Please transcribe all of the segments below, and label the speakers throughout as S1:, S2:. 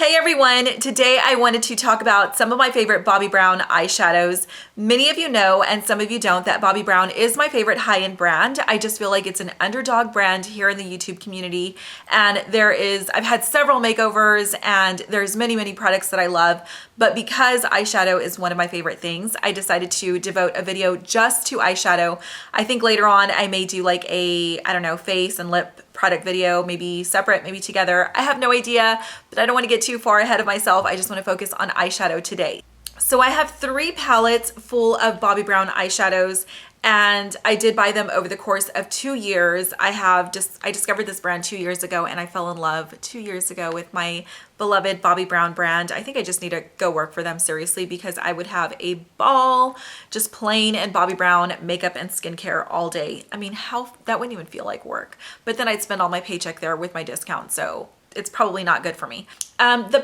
S1: Hey everyone, today I wanted to talk about some of my favorite Bobbi Brown eyeshadows. Many of you know, and some of you don't, that Bobbi Brown is my favorite high-end brand. I just feel like it's an underdog brand here in the YouTube community. And I've had several makeovers and there's many products that I love. But because eyeshadow is one of my favorite things, I decided to devote a video just to eyeshadow. I think later on I may do like a, I don't know, face and lip product video, maybe separate, maybe together. I have no idea, but I don't want to get too far ahead of myself. I just want to focus on eyeshadow today. So I have 3 palettes full of Bobbi Brown eyeshadows, and I did buy them over the course of 2 years. I discovered this brand 2 years ago, and I fell in love 2 years ago with my beloved Bobbi Brown brand. I think I just need to go work for them seriously, because I would have a ball just playing in Bobbi Brown makeup and skincare all day. I mean, that wouldn't even feel like work. But then I'd spend all my paycheck there with my discount, so it's probably not good for me. The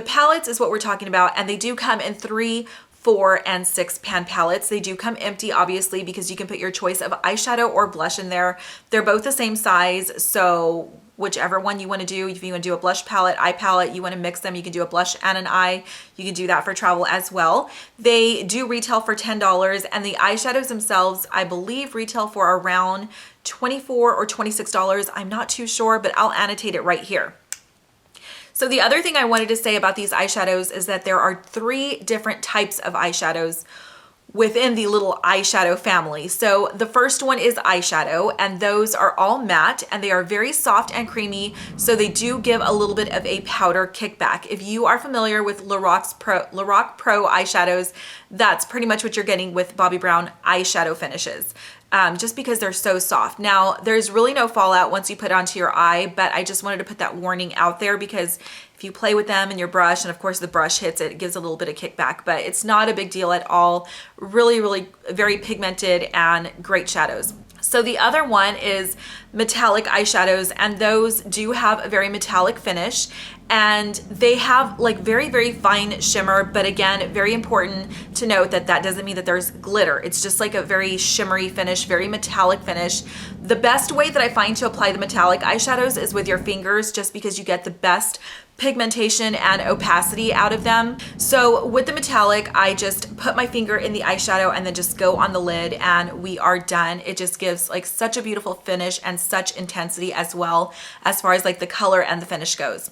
S1: palettes is what we're talking about, and they do come in 3, 4, and 6 pan palettes. They do come empty, obviously, because you can put your choice of eyeshadow or blush in there. They're both the same size, so whichever one you want to do. If you want to do a blush palette, eye palette, you want to mix them, you can do a blush and an eye. You can do that for travel as well. They do retail for $10, and the eyeshadows themselves, I believe, retail for around $24 or $26. I'm not too sure, but I'll annotate it right here. So the other thing I wanted to say about these eyeshadows is that there are 3 different types of eyeshadows within the little eyeshadow family. So the first one is eyeshadow, and those are all matte, and they are very soft and creamy, so they do give a little bit of a powder kickback. If you are familiar with Lorac Pro eyeshadows, that's pretty much what you're getting with Bobbi Brown eyeshadow finishes. Just because they're so soft. Now, there's really no fallout once you put it onto your eye, but I just wanted to put that warning out there, because if you play with them in your brush, and of course the brush hits it, it gives a little bit of kickback, but it's not a big deal at all. Really very pigmented and great shadows. So the other one is metallic eyeshadows, and those do have a very metallic finish, and they have like very fine shimmer, but again, very important to note that that doesn't mean that there's glitter. It's just like a very shimmery finish, very metallic finish. The best way that I find to apply the metallic eyeshadows is with your fingers, just because you get the best pigmentation and opacity out of them. So with the metallic, I just put my finger in the eyeshadow and then just go on the lid, and we are done. It just gives like such a beautiful finish and such intensity as well, as far as like the color and the finish goes.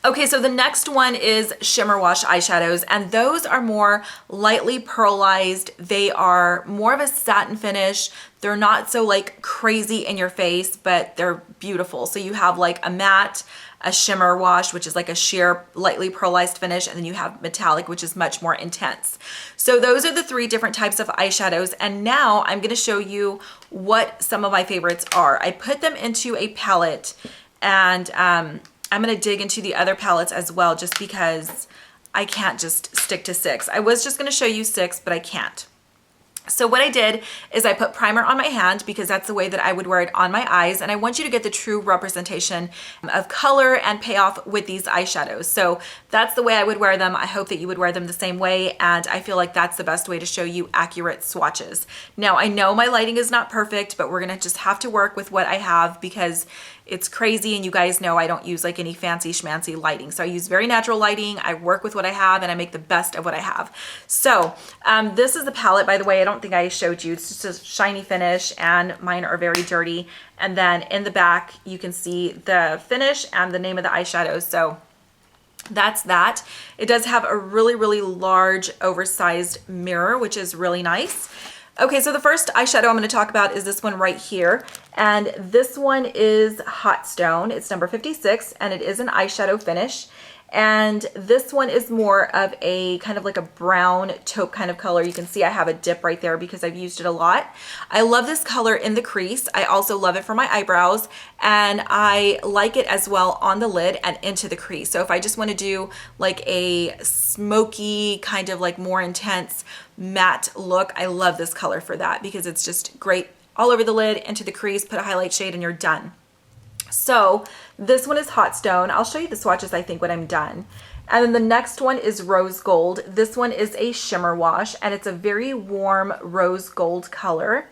S1: Okay, so the next one is Shimmer Wash eyeshadows, and those are more lightly pearlized. They are more of a satin finish. They're not so like crazy in your face, but they're beautiful. So you have like a matte, a shimmer wash, which is like a sheer lightly pearlized finish, and then you have metallic, which is much more intense. So those are the 3 different types of eyeshadows, and now I'm going to show you what some of my favorites are. I put them into a palette, and I'm going to dig into the other palettes as well, just because I can't just stick to 6. I was just going to show you 6, but I can't. So what I did is I put primer on my hand, because that's the way that I would wear it on my eyes, and I want you to get the true representation of color and payoff with these eyeshadows. So that's the way I would wear them. I hope that you would wear them the same way, and I feel like that's the best way to show you accurate swatches. Now, I know my lighting is not perfect, but we're gonna just have to work with what I have, because it's crazy, and you guys know I don't use like any fancy schmancy lighting. So I use very natural lighting. I work with what I have, and I make the best of what I have. So this is the palette, by the way. I don't think I showed you. It's just a shiny finish, and mine are very dirty. And then in the back, you can see the finish and the name of the eyeshadow. So that's that. It does have a really large oversized mirror, which is really nice. Okay, so the first eyeshadow I'm going to talk about is this one right here, and this one is Hot Stone. It's number 56, and it is an eyeshadow finish, and this one is more of a kind of like a brown taupe kind of color. You can see I have a dip right there because I've used it a lot. I love this color in the crease. I also love it for my eyebrows, and I like it as well on the lid and into the crease. So if I just want to do like a smoky kind of like more intense matte look, I love this color for that, because it's just great all over the lid, into the crease, put a highlight shade, and you're done. So this one is Hot Stone. I'll show you the swatches, I think, when I'm done. And then the next one is Rose Gold. This one is a shimmer wash, and it's a very warm rose gold color.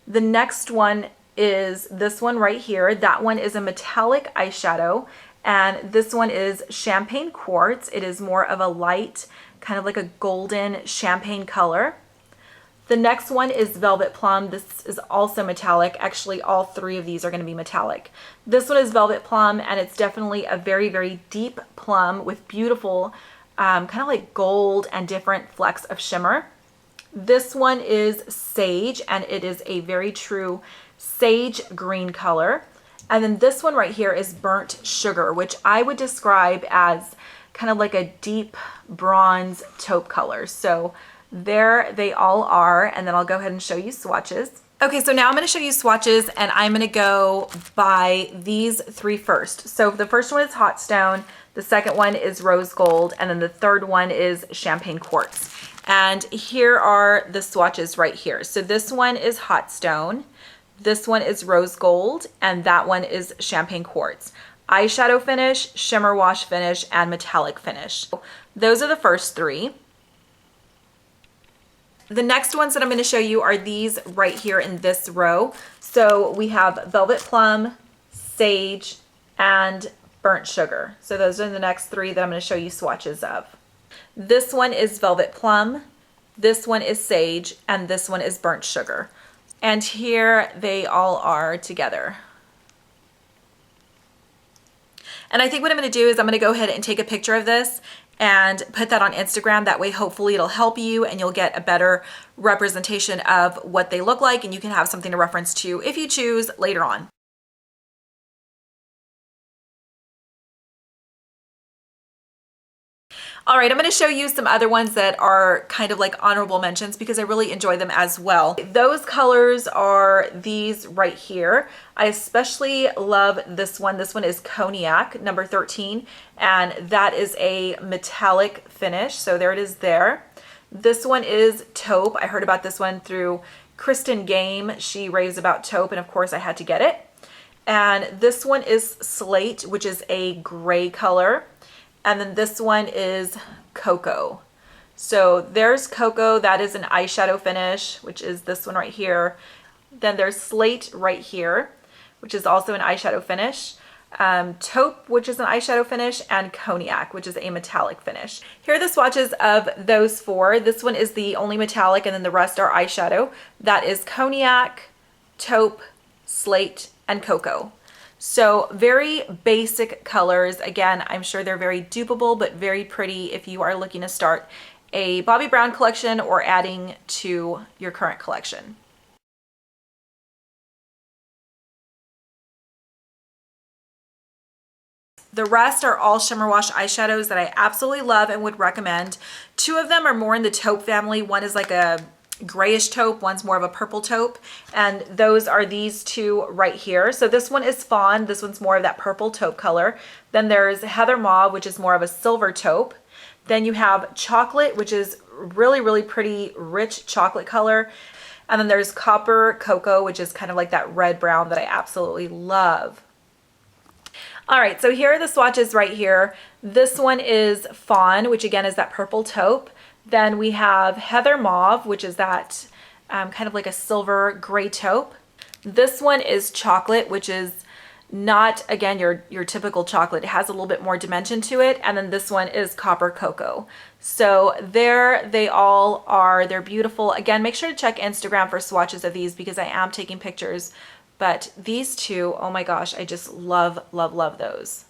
S1: The next one is this one right here. That one is a metallic eyeshadow, And this one is Champagne Quartz. It is more of a light, kind of like a golden champagne color. The next one is Velvet Plum. This is also metallic. Actually, all three of these are going to be metallic. This one is Velvet Plum, and it's definitely a very, very deep plum with beautiful, kind of like gold and different flecks of shimmer. This one is Sage, and it is a very true sage green color. And then this one right here is Burnt Sugar, which I would describe as kind of like a deep bronze taupe color. So there they all are, and then I'll go ahead and show you swatches. Okay, so now I'm going to show you swatches, and I'm going to go by these three first. So the first one is Hot Stone, the second one is Rose Gold, and then the third one is Champagne Quartz. And here are the swatches right here. So this one is Hot Stone, this one is Rose Gold, and that one is Champagne Quartz. Eyeshadow finish, shimmer wash finish, and metallic finish. Those are the first three. The next ones that I'm going to show you are these right here in this row. So we have Velvet Plum, Sage, and Burnt Sugar. So those are the next three that I'm going to show you swatches of. This one is Velvet Plum, this one is Sage, and this one is Burnt Sugar. And here they all are together. And I think what I'm going to do is I'm going to go ahead and take a picture of this and put that on Instagram. That way, hopefully it'll help you and you'll get a better representation of what they look like, and you can have something to reference to if you choose later on. All right, I'm going to show you some other ones that are kind of like honorable mentions because I really enjoy them as well. Those colors are these right here. I especially love this one. This one is Cognac Number 13, and that is a metallic finish. So there it is there. This one is Taupe. I heard about this one through Kristen Game. She raves about Taupe, and of course I had to get it. And this one is Slate, which is a gray color. And then this one is Cocoa. So there's Cocoa, that is an eyeshadow finish, which is this one right here. Then there's Slate right here, which is also an eyeshadow finish. Taupe, which is an eyeshadow finish, and Cognac, which is a metallic finish. Here are the swatches of those four. This one is the only metallic, and then the rest are eyeshadow. That is Cognac, Taupe, Slate, and Cocoa. So very basic colors. Again, I'm sure they're very dupeable, but very pretty if you are looking to start a Bobbi Brown collection or adding to your current collection. The rest are all shimmer wash eyeshadows that I absolutely love and would recommend. Two of them are more in the taupe family. One is like a grayish taupe, one's more of a purple taupe, and those are these two right here. So this one is Fawn, this one's more of that purple taupe color. Then there's Heather Mauve, which is more of a silver taupe. Then you have Chocolate, which is really, really pretty, rich chocolate color. And then there's Copper Cocoa, which is kind of like that red brown that I absolutely love. All right, so here are the swatches right here. This one is Fawn, which again is that purple taupe. Then we have Heather Mauve, which is that kind of like a silver gray taupe. This one is Chocolate, which is not, again, your typical chocolate. It has a little bit more dimension to it. And then this one is Copper Cocoa. So there they all are. They're beautiful. Again, make sure to check Instagram for swatches of these because I am taking pictures. But these two, oh my gosh, I just love, love, love those.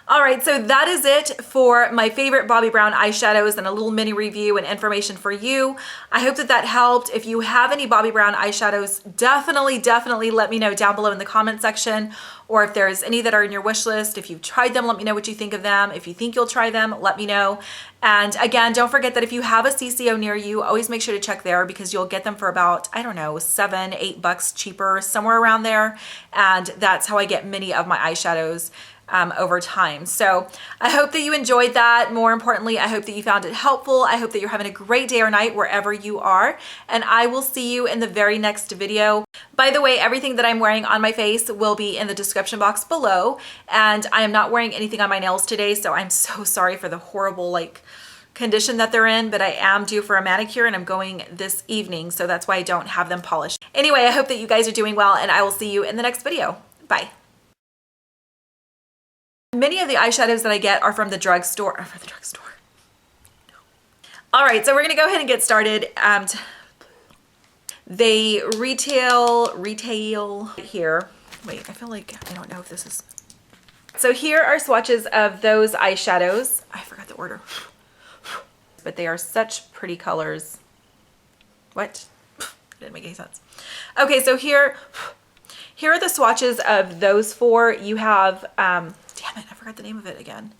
S1: All right, so that is it for my favorite Bobbi Brown eyeshadows and a little mini review and information for you. I hope that that helped. If you have any Bobbi Brown eyeshadows, definitely let me know down below in the comment section, or if there's any that are in your wish list. If you've tried them, let me know what you think of them. If you think you'll try them, let me know. And again, don't forget that if you have a CCO near you, always make sure to check there because you'll get them for about, I don't know, $7, $8 cheaper, somewhere around there. And that's how I get many of my eyeshadows over time. So I hope that you enjoyed that. More importantly, I hope that you found it helpful. I hope that you're having a great day or night wherever you are, and I will see you in the very next video. By the way, everything that I'm wearing on my face will be in the description box below, and I am not wearing anything on my nails today, so I'm so sorry for the horrible condition that they're in, but I am due for a manicure and I'm going this evening, so that's why I don't have them polished. Anyway, I hope that you guys are doing well, and I will see you in the next video. Bye. Many of the eyeshadows that I get are from the drugstore. All right, so we're gonna go ahead and get started. They retail here. Wait, I feel like I don't know if this is. So here are swatches of those eyeshadows. I forgot the order, but they are such pretty colors. What? Didn't make any sense. Okay, so here are the swatches of those four. You have, damn it, I forgot the name of it again.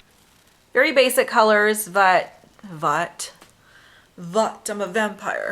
S1: Very basic colors, but I'm a vampire.